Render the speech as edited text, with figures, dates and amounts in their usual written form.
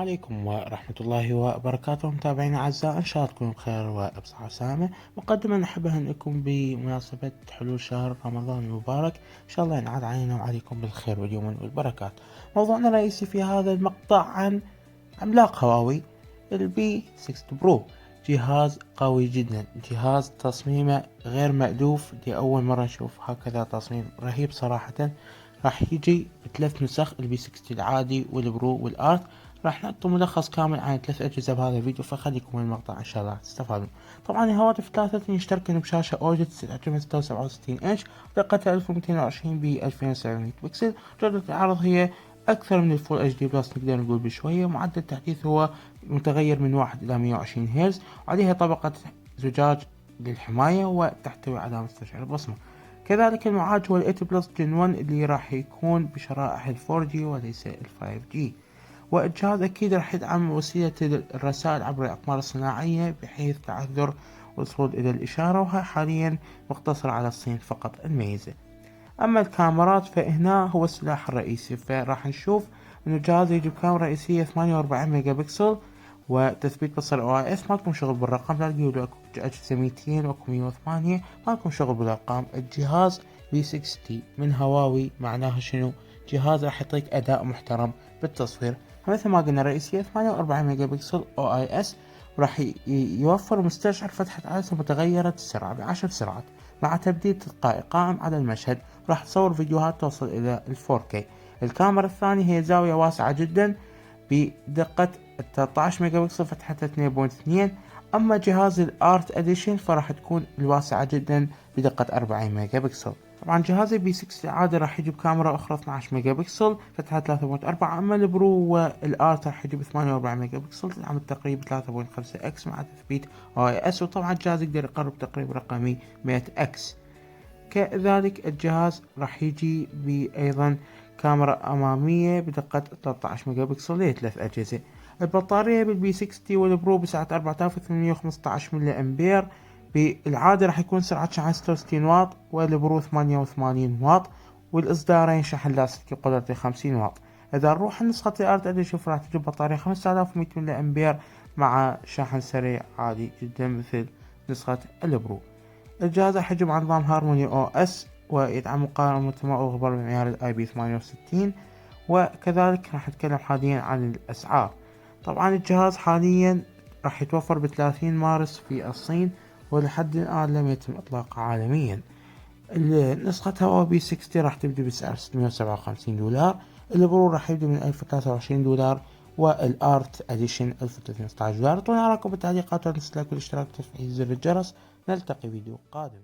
عليكم ورحمة الله وبركاته. متابعينا الأعزاء، إن شاء الله تكونوا بخير وبصحة سلامة. مقدما نحب أن نكون بمناسبة حلول شهر رمضان المبارك، إن شاء الله ينعاد علينا وعليكم بالخير واليمن والبركات. موضوعنا الرئيسي في هذا المقطع عن عملاق هواوي البي 6 برو. جهاز قوي جدا، جهاز تصميمه غير مألوف، لأول مرة نشوف هكذا تصميم رهيب صراحة. راح يجي بثلاث نسخ، البي 60 العادي والبرو والارت. راح نعطي ملخص كامل عن ثلاث أجهزة بهذا الفيديو، فخليكم من المقطع إن شاء الله تستفادون. طبعا الهواتف الثلاثة يشتركون بشاشة أولد 667 إنش، دقتها 1220 ب 2700 بكسل. جودة العرض هي أكثر من الفول اتش دي بلس، نقدر نقول بشوية. معدل التحديث هو متغير من 1 إلى 120 هرتز، وعليها طبقة زجاج للحماية وتحتوي على مستشعر البصمة. كذلك المعالج هو ال 8 بلس جن 1 اللي راح يكون بشرائح ال 4G وليس ال 5G. والجهاز أكيد راح يدعم وسيلة الرسائل عبر الأقمار الصناعية بحيث تعذر الوصول إلى الإشارة، وهي حاليا مقتصرة على الصين فقط الميزة. أما الكاميرات فهنا هو السلاح الرئيسي، فراح نشوف إنه الجهاز يجيب كاميرا رئيسية 48 ميجا بكسل وتثبيت بصر OIS. ما لكم شغل بالرقم، لا تقولوا اكو اجهزة 200 واكو 108، ما لكم شغل بالارقام. الجهاز بي 60 من هواوي معناها شنو؟ جهاز راح يعطيك اداء محترم بالتصوير، مثل ما قلنا رئيسية 48 ميجا بكسل OIS، وراح يوفر مستشعر فتحة عدسة متغيرة السرعة ب10 سرعات مع تبديل تلقائي قائم على المشهد. راح تصور فيديوهات توصل الى 4K. الكاميرا الثانية هي زاوية واسعة جدا بدقة 13 ميجا بكسل فتحتها 2.2. اما جهاز الارت اديشن فراح تكون الواسعة جدا بدقة 40 ميجا بكسل. طبعا جهاز بي 60 العادي راح يجيب كاميرا اخرى 12 ميجا بكسل فتحة 3.4. اما البرو والارت راح يجيب 48 ميجا بكسل تدعم التقريب 3.5 اكس مع تثبيت OIS. وطبعا الجهاز يقدر يقرب تقريب رقمي 100 اكس. كذلك الجهاز راح يجي بأيضا كاميرا أمامية بدقة 13 ميجا بكسل لثلاث أجهزة. البطارية بالبي 60 والبرو بسعة 4815 ملي أمبير. بالعادة راح يكون سرعة شحن 66 واط، والبرو 88 واط، والإصدارين شحن لاسلكي بقدرته 50 واط. إذا نروح نسخة الأرت أديشن راح تجيب بطارية 5100 ملي أمبير مع شحن سريع عادي جدا مثل نسخة البرو. الجهاز راح يجمع نظام هارموني او اس، ويدعم مقاومة الماء والغبار بمعيار الاي بي 68. وكذلك راح نتكلم حاليا عن الاسعار. طبعا الجهاز حاليا راح يتوفر ب30 مارس في الصين، ولحد الان لم يتم اطلاقه عالميا. نسخة هواوي بي 60 راح تبدأ بسعر $657. البرو راح يبدأ من $1023، والارت اديشن $1316. اعطونا رايكم بالتعليقات، ولا تنسوا الاشتراك وتفعيل زر الجرس. نلتقي فيديو قادم.